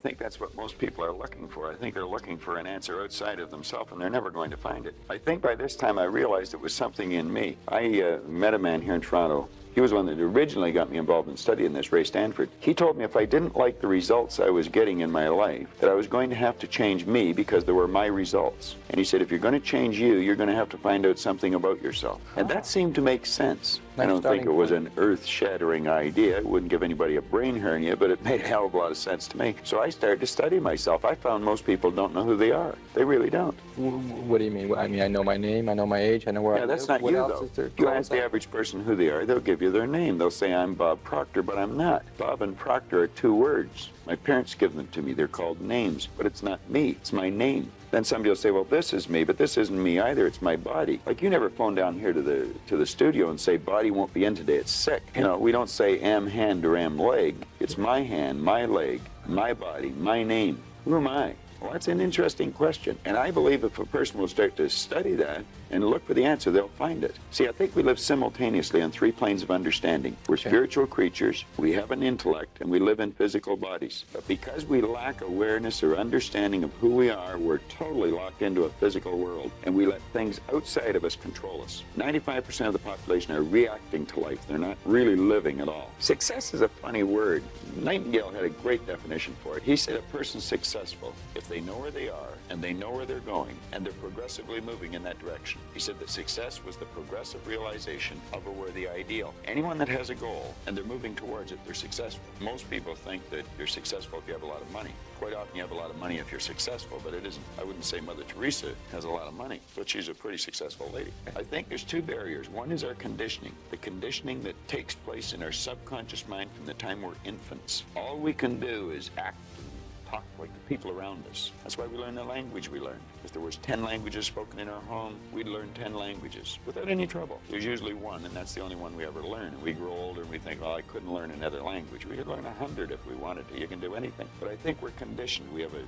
I think that's what most people are looking for. I think they're looking for an answer outside of themselves, and they're never going to find it. I think by this time I realized it was something in me. I met a man here in Toronto. He was one that originally got me involved in studying this, Ray Stanford. He told me if I didn't like the results I was getting in my life, that I was going to have to change me because they were my results. And he said, if you're going to change you, you're going to have to find out something about yourself. And that seemed to make sense. I don't think it was an earth-shattering idea. It wouldn't give anybody a brain hernia, but it made a hell of a lot of sense to me. So I started to study myself. I found most people don't know who they are. They really don't. What do you mean? I mean, I know my name, I know my age, I know where I live. Yeah, that's not you, though. You ask the average person who they are, they'll give you their name. They'll say, I'm Bob Proctor, but I'm not. Bob and Proctor are two words. My parents give them to me. They're called names, but it's not me. It's my name. Then somebody will say, well, this is me, but this isn't me either. It's my body. Like, you never phone down here to the studio and say, body won't be in today. It's sick. You know, we don't say am hand or am leg. It's my hand, my leg, my body, my name. Who am I? Well, that's an interesting question. And I believe if a person will start to study that and look for the answer, they'll find it. See, I think we live simultaneously on three planes of understanding. We're spiritual creatures, we have an intellect, and we live in physical bodies. But because we lack awareness or understanding of who we are, we're totally locked into a physical world, and we let things outside of us control us. 95% of the population are reacting to life. They're not really living at all. Success is a funny word. Nightingale had a great definition for it. He said a person's successful if they know where they are, and they know where they're going, and they're progressively moving in that direction. He said that success was the progressive realization of a worthy ideal. Anyone that has a goal, and they're moving towards it, they're successful. Most people think that you're successful if you have a lot of money. Quite often you have a lot of money if you're successful, but it isn't. I wouldn't say Mother Teresa has a lot of money, but she's a pretty successful lady. I think there's two barriers. One is our conditioning, the conditioning that takes place in our subconscious mind from the time we're infants. All we can do is act talk like the people around us. That's why we learn the language we learn. If there was 10 languages spoken in our home, we'd learn 10 languages without any trouble. There's usually one, and that's the only one we ever learn. And we grow older and we think, well, I couldn't learn another language. We could learn 100 if we wanted to. You can do anything. But I think we're conditioned. We have a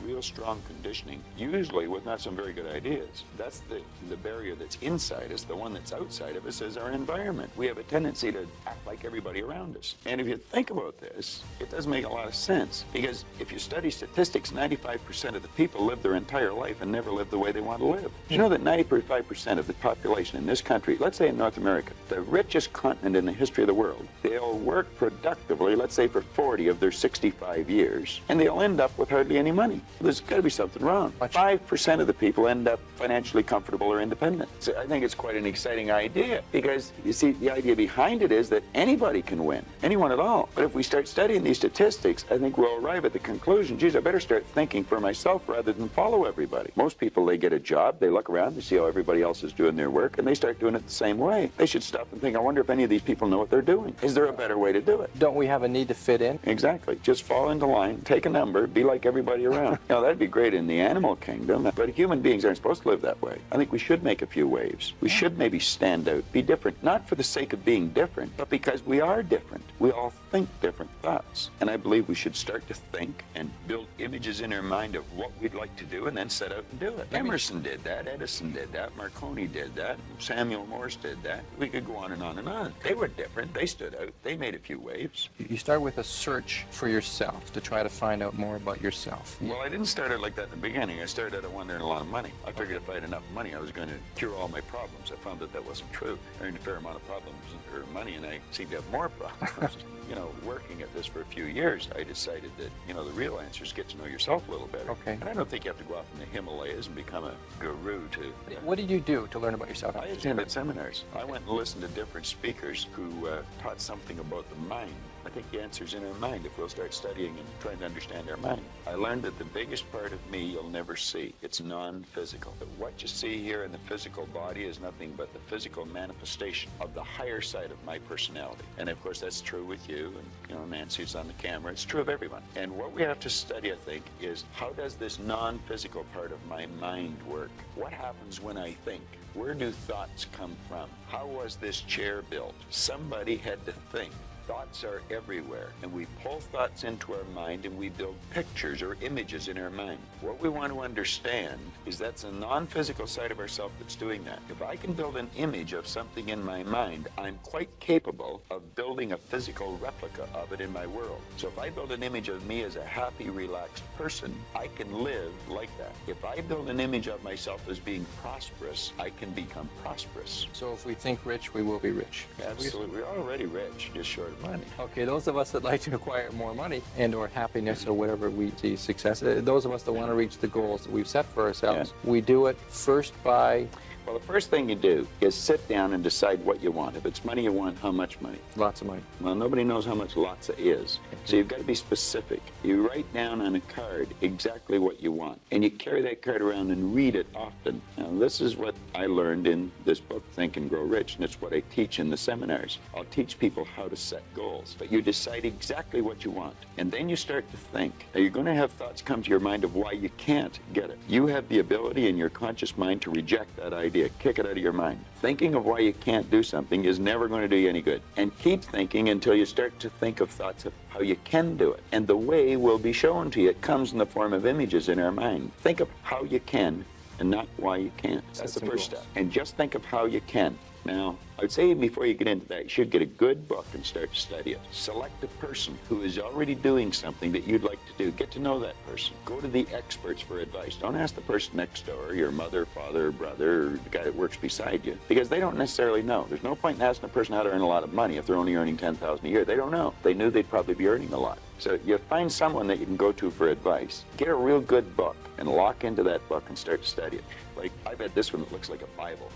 real strong conditioning, usually with not some very good ideas. That's the barrier that's inside us. The one that's outside of us is our environment. We have a tendency to act like everybody around us. And if you think about this, it does make a lot of sense. Because if you study statistics, 95% of the people live their entire life and never live the way they want to live. You know that 95% of the population in this country, let's say in North America, the richest continent in the history of the world, they'll work productively, let's say for 40 of their 65 years, and they'll end up with hardly any money. There's got to be something wrong. 5% of the people end up financially comfortable or independent. So I think it's quite an exciting idea because, you see, the idea behind it is that anybody can win, anyone at all. But if we start studying these statistics, I think we'll arrive at the conclusion, geez, I better start thinking for myself rather than follow everybody. Most people, they get a job, they look around, they see how everybody else is doing their work, and they start doing it the same way. They should stop and think, I wonder if any of these people know what they're doing. Is there a better way to do it? Don't we have a need to fit in? Exactly. Just fall into line, take a number, be like everybody around. Now, that'd be great in the animal kingdom, but human beings aren't supposed to live that way. I think we should make a few waves. We should maybe stand out, be different, not for the sake of being different, but because we are different. We all think different thoughts. And I believe we should start to think and build images in our mind of what we'd like to do and then set out and do it. Emerson did that, Edison did that, Marconi did that, Samuel Morse did that. We could go on and on and on. They were different, they stood out, they made a few waves. You start with a search for yourself to try to find out more about yourself. Well, I didn't start out like that in the beginning. I started out at wanting to earn a lot of money. I figured if I had enough money, I was going to cure all my problems. I found that that wasn't true. I earned a fair amount of problems or money, and I seemed to have more problems. You know, working at this for a few years, I decided that, you know, the real answer is get to know yourself a little better. Okay. And I don't think you have to go off in the Himalayas and become a guru to... What did you do to learn about yourself? I attended seminars. I went and listened to different speakers who taught something about the mind. I think the answer's in our mind if we'll start studying and trying to understand our mind. I learned that the biggest part of me you'll never see. It's non-physical. What you see here in the physical body is nothing but the physical manifestation of the higher side of my personality. And of course that's true with you and, you know, Nancy's on the camera. It's true of everyone. And what we have to study, I think, is how does this non-physical part of my mind work? What happens when I think? Where do thoughts come from? How was this chair built? Somebody had to think. Thoughts are everywhere, and we pull thoughts into our mind and we build pictures or images in our mind. What we want to understand is that's a non-physical side of ourself that's doing that. If I can build an image of something in my mind, I'm quite capable of building a physical replica of it in my world. So if I build an image of me as a happy, relaxed person, I can live like that. If I build an image of myself as being prosperous, I can become prosperous. So if we think rich, we will be rich. Absolutely. We're already rich, just short of money. Okay, those of us that like to acquire more money and or happiness or whatever we see success, those of us that want to reach the goals that we've set for ourselves, we do it first by... Well, the first thing you do is sit down and decide what you want. If it's money you want, how much money? Lots of money. Well, nobody knows how much lots of is. So you've got to be specific. You write down on a card exactly what you want. And you carry that card around and read it often. Now, this is what I learned in this book, Think and Grow Rich, and it's what I teach in the seminars. I'll teach people how to set goals. But you decide exactly what you want. And then you start to think. Now, you're going to have thoughts come to your mind of why you can't get it. You have the ability in your conscious mind to reject that idea. Kick it out of your mind. Thinking of why you can't do something is never going to do you any good. And keep thinking until you start to think of thoughts of how you can do it. And the way will be shown to you. It comes in the form of images in our mind. Think of how you can and not why you can't. That's the first step. And just think of how you can. Now, I would say before you get into that, you should get a good book and start to study it. Select a person who is already doing something that you'd like to do. Get to know that person. Go to the experts for advice. Don't ask the person next door, your mother, father, brother, or the guy that works beside you, because they don't necessarily know. There's no point in asking a person how to earn a lot of money if they're only earning $10,000 a year. They don't know. If they knew, they'd probably be earning a lot. So you find someone that you can go to for advice. Get a real good book and lock into that book and start to study it. Like, I've had this one that looks like a Bible.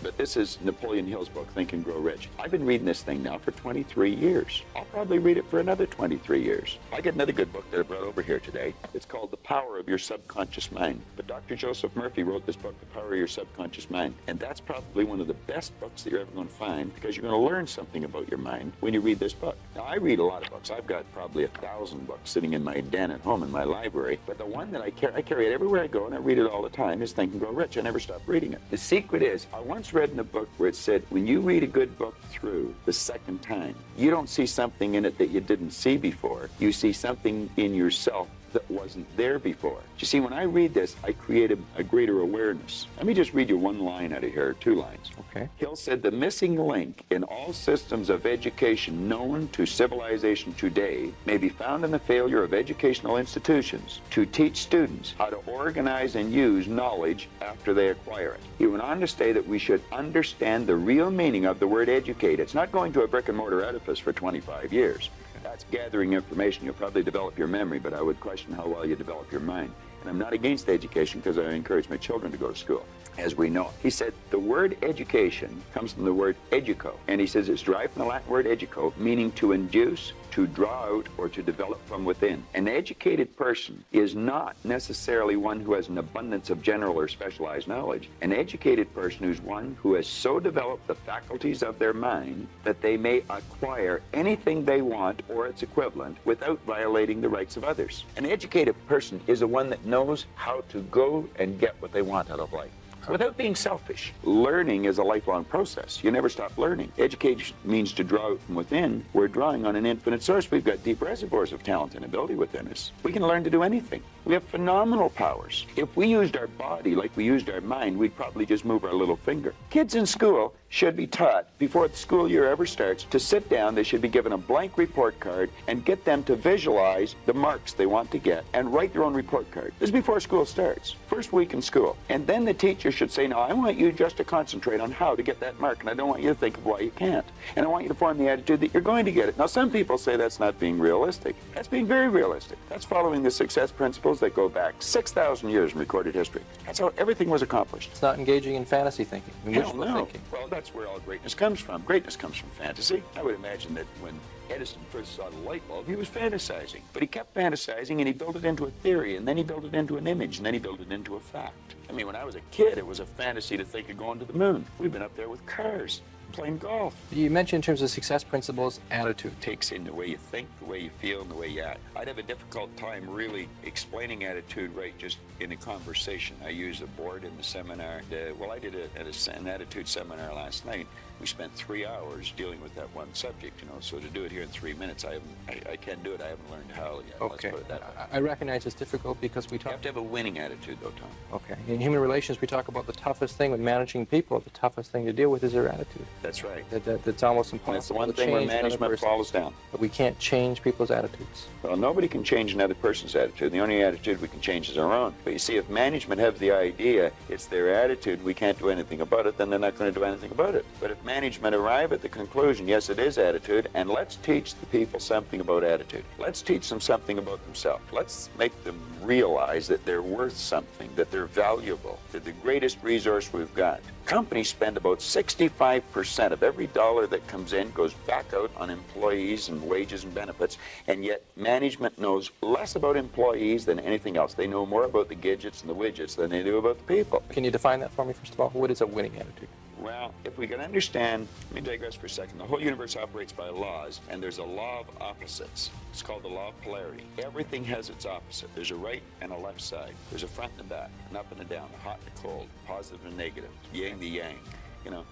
But this is Napoleon Hill's book, Think and Grow Rich. I've been reading this thing now for 23 years. I'll probably read it for another 23 years. I got another good book that I brought over here today. It's called The Power of Your Subconscious Mind. But Dr. Joseph Murphy wrote this book, The Power of Your Subconscious Mind. And that's probably one of the best books that you're ever going to find, because you're going to learn something about your mind when you read this book. Now, I read a lot of books. I've got probably 1,000 books sitting in my den at home in my library. But the one that I carry it everywhere I go, and I read it all the time, is Think and Grow Rich. I never stop reading it. The secret is, I once read in a book where it said, when you read a good book through the second time, you don't see something in it that you didn't see before. You see something in yourself that wasn't there before. You see, when I read this, I create a greater awareness. Let me just read you one line out of here, 2 lines. Okay. Hill said, the missing link in all systems of education known to civilization today may be found in the failure of educational institutions to teach students how to organize and use knowledge after they acquire it. He went on to say that we should understand the real meaning of the word educate. It's not going to a brick and mortar edifice for 25 years. That's gathering information. You'll probably develop your memory, but I would question how well you develop your mind. And I'm not against education, because I encourage my children to go to school, as we know. He said the word education comes from the word educo. And he says it's derived from the Latin word educo, meaning to induce, to draw out, or to develop from within. An educated person is not necessarily one who has an abundance of general or specialized knowledge. An educated person is one who has so developed the faculties of their mind that they may acquire anything they want or its equivalent without violating the rights of others. An educated person is the one that knows how to go and get what they want out of life without being selfish. Learning is a lifelong process. You never stop learning. Education means to draw out from within. We're drawing on an infinite source. We've got deep reservoirs of talent and ability within us. We can learn to do anything. We have phenomenal powers. If we used our body like we used our mind, we'd probably just move our little finger. Kids in school should be taught, before the school year ever starts, to sit down. They should be given a blank report card and get them to visualize the marks they want to get and write their own report card. This is before school starts. First week in school. And then the teacher should say, now I want you just to concentrate on how to get that mark, and I don't want you to think of why you can't. And I want you to form the attitude that you're going to get it. Now, some people say that's not being realistic. That's being very realistic. That's following the success principles that go back 6,000 years in recorded history. That's how everything was accomplished. It's not engaging in fantasy thinking, in Hell wishful no. thinking. Well, that's where all greatness comes from. Greatness comes from fantasy. I would imagine that when Edison first saw the light bulb, he was fantasizing. But he kept fantasizing, and he built it into a theory, and then he built it into an image, and then he built it into a fact. I mean, when I was a kid, it was a fantasy to think of going to the moon. We've been up there with cars. playing golf. You mentioned in terms of success principles, attitude. Takes in the way you think, the way you feel, and the way you act. I'd have a difficult time really explaining attitude right just in a conversation. I use a board in the seminar. I did an attitude seminar last night. We spent 3 hours dealing with that one subject, so to do it here in 3 minutes, I can't do it. I haven't learned how yet. Okay. Let's put it that way. I recognize it's difficult because we You talk... have to have a winning attitude, though, Tom. Okay. In human relations, we talk about the toughest thing with managing people. The toughest thing to deal with is their attitude. That's right. That's almost And that's the impossible one to thing where change another management person. falls down. But we can't change people's attitudes. Well, nobody can change another person's attitude. The only attitude we can change is our own. But you see, if management have the idea it's their attitude, we can't do anything about it, then they're not going to do anything about it. But if management arrive at the conclusion, yes, it is attitude, and let's teach the people something about attitude. Let's teach them something about themselves. Let's make them realize that they're worth something, that they're valuable, they're the greatest resource we've got. Companies spend about 65% of every dollar that comes in goes back out on employees and wages and benefits, and yet management knows less about employees than anything else. They know more about the gadgets and the widgets than they do about the people. Can you define that for me, first of all? What is a winning attitude? Well, if we can understand, let me digress for a second. The whole universe operates by laws, and there's a law of opposites. It's called the law of polarity. Everything has its opposite. There's a right and a left side. There's a front and a back, an up and a down, a hot and a cold, positive and negative, yin the yang.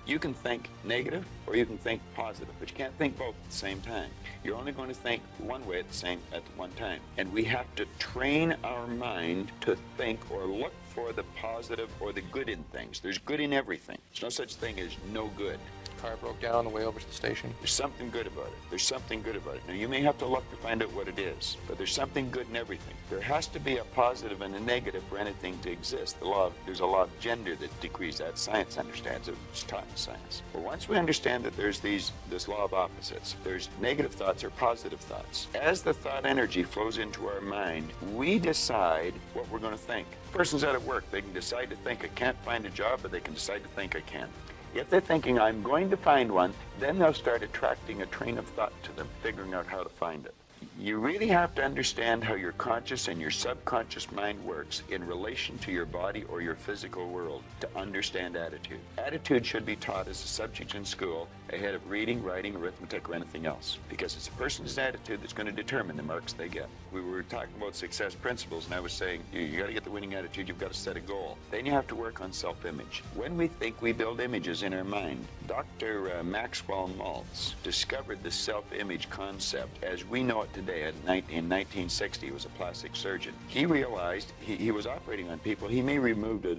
You can think negative or you can think positive, but you can't think both at the same time. You're only going to think one way at one time. And we have to train our mind to think or look for the positive or the good in things. There's good in everything. There's no such thing as no good. Car broke down on the way over to the station. There's something good about it. There's something good about it. Now, you may have to look to find out what it is, but there's something good in everything. There has to be a positive and a negative for anything to exist. There's a law of gender that decrees that. Science understands it. It's taught in science. But once we understand that there's this law of opposites, there's negative thoughts or positive thoughts. As the thought energy flows into our mind, we decide what we're going to think. Person's out at work. They can decide to think I can't find a job, but they can decide to think I can. If they're thinking, I'm going to find one, then they'll start attracting a train of thought to them, figuring out how to find it. You really have to understand how your conscious and your subconscious mind works in relation to your body or your physical world to understand attitude. Attitude should be taught as a subject in school ahead of reading, writing, arithmetic, or anything else, because it's a person's attitude that's going to determine the marks they get. We were talking about success principles, and I was saying, you got to get the winning attitude, you've got to set a goal. Then you have to work on self-image. When we think, we build images in our mind. Dr. Maxwell Maltz discovered the self-image concept as we know it today. In 1960, he was a plastic surgeon. He realized he was operating on people. He may removed a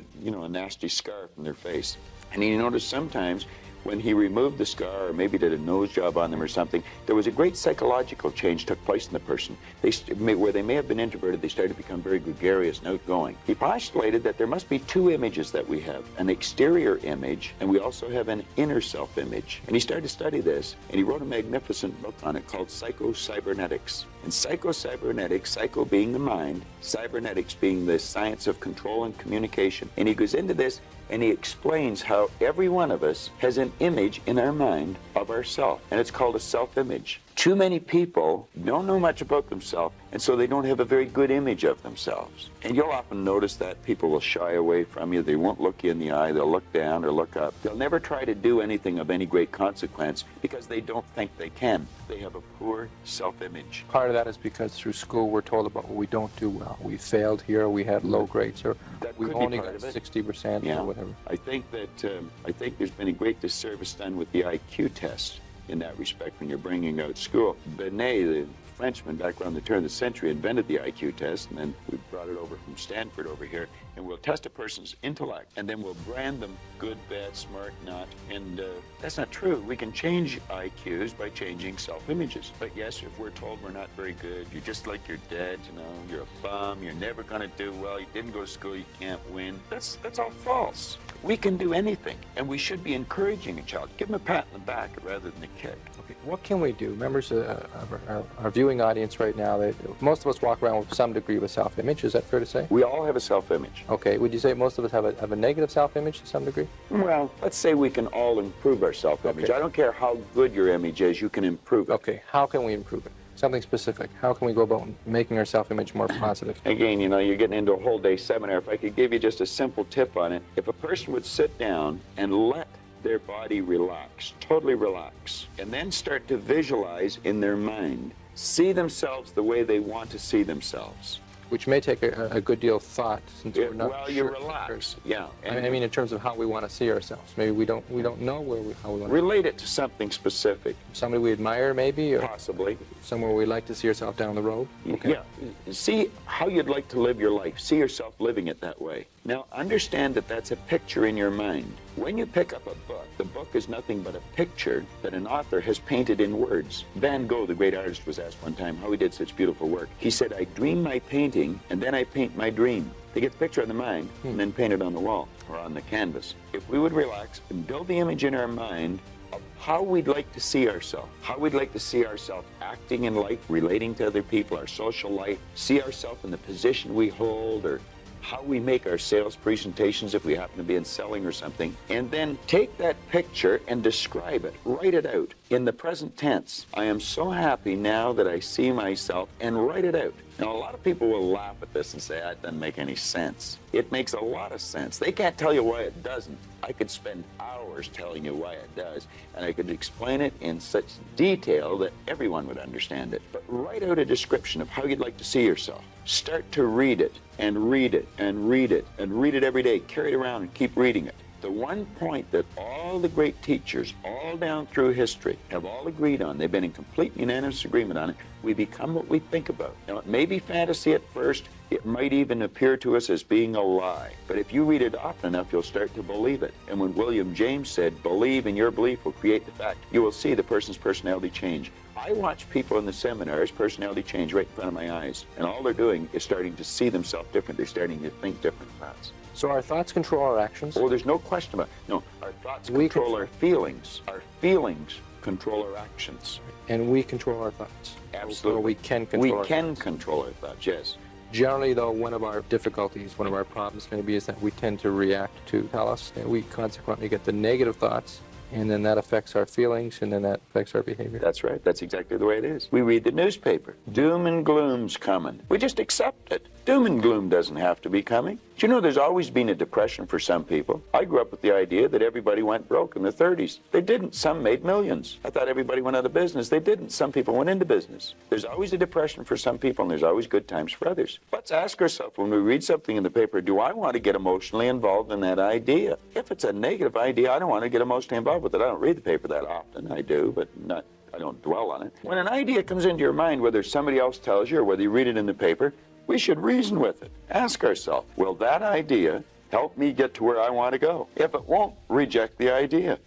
nasty scar from their face, and he noticed sometimes when he removed the scar or maybe did a nose job on them or something, there was a great psychological change took place in the person. Where they may have been introverted, they started to become very gregarious and outgoing. He postulated that there must be two images that we have, an exterior image, and we also have an inner self-image. And he started to study this, and he wrote a magnificent book on it called Psycho-Cybernetics. And psycho-cybernetics, psycho being the mind, cybernetics being the science of control and communication. And he goes into this and he explains how every one of us has an image in our mind of ourselves, and it's called a self-image. Too many people don't know much about themselves, and so they don't have a very good image of themselves. And you'll often notice that people will shy away from you. They won't look you in the eye. They'll look down or look up. They'll never try to do anything of any great consequence because they don't think they can. They have a poor self-image. Part of that is because through school we're told about what we don't do well. We failed here, we had low grades, or we've only got 60% or whatever. I think there's been a great disservice done with the IQ test in that respect when you're bringing out school. Binet, the Frenchman back around the turn of the century, invented the IQ test, and then we brought it over from Stanford over here, and we'll test a person's intellect, and then we'll brand them good, bad, smart, not, and that's not true. We can change IQs by changing self-images. But yes, if we're told we're not very good, you're just like your dad, you're a bum, you're never going to do well, you didn't go to school, you can't win, that's all false. We can do anything, and we should be encouraging a child. Give them a pat on the back rather than a kick. Okay, what can we do? Members of our viewing audience right now, most of us walk around with some degree of a self-image. Is that fair to say? We all have a self-image. Okay, would you say most of us have a negative self-image to some degree? Well, let's say we can all improve our self-image. Okay. I don't care how good your image is, you can improve it. Okay, how can we improve it? Something specific. How can we go about making our self-image more positive? Again, you're getting into a whole day seminar. If I could give you just a simple tip on it, if a person would sit down and let their body relax, totally relax, and then start to visualize in their mind, see themselves the way they want to see themselves. Which may take a good deal of thought, since we're not Well, sure. you relax, yeah. I mean, in terms of how we want to see ourselves. Maybe we don't know how we want to. Relate it to something specific. Somebody we admire, maybe, or Possibly. somewhere we'd like to see ourselves down the road. Okay. Yeah. See how you'd like to live your life. See yourself living it that way. Now, understand that that's a picture in your mind. When you pick up a book, the book is nothing but a picture that an author has painted in words. Van Gogh, the great artist, was asked one time how he did such beautiful work. He said, I dream my painting, and then I paint my dream. They get the picture in the mind and then paint it on the wall or on the canvas. If we would relax and build the image in our mind of how we'd like to see ourselves, how we'd like to see ourselves acting in life, relating to other people, our social life, see ourselves in the position we hold, or how we make our sales presentations if we happen to be in selling or something, and then take that picture and describe it, write it out in the present tense. I am so happy now that I see myself, and write it out. Now, a lot of people will laugh at this and say, that doesn't make any sense. It makes a lot of sense. They can't tell you why it doesn't. I could spend hours telling you why it does, and I could explain it in such detail that everyone would understand it. But write out a description of how you'd like to see yourself. Start to read it, and read it, and read it, and read it every day. Carry it around and keep reading it. The one point that all the great teachers, all down through history, have all agreed on, they've been in complete unanimous agreement on it, we become what we think about. Now, it may be fantasy at first, it might even appear to us as being a lie, but if you read it often enough, you'll start to believe it. And when William James said, believe and your belief will create the fact, you will see the person's personality change. I watch people in the seminars, personality change right in front of my eyes, and all they're doing is starting to see themselves different. They're starting to think different thoughts. So our thoughts control our actions? Oh, there's no question about it. No, our thoughts control our feelings. Our feelings control our actions. And we control our thoughts? Absolutely. Or we can control our thoughts? We can control our thoughts, yes. Generally, though, one of our difficulties, one of our problems maybe is that we tend to react to tell us, and we consequently get the negative thoughts, and then that affects our feelings, and then that affects our behavior. That's right. That's exactly the way it is. We read the newspaper. Doom and gloom's coming. We just accept it. Doom and gloom doesn't have to be coming. Do you know there's always been a depression for some people? I grew up with the idea that everybody went broke in the 30s. They didn't. Some made millions. I thought everybody went out of business. They didn't. Some people went into business. There's always a depression for some people, and there's always good times for others. Let's ask ourselves when we read something in the paper, do I want to get emotionally involved in that idea? If it's a negative idea, I don't want to get emotionally involved with it. I don't read the paper that often. I do, but I don't dwell on it. When an idea comes into your mind, whether somebody else tells you or whether you read it in the paper, we should reason with it. Ask ourselves, will that idea help me get to where I want to go? If it won't, reject the idea.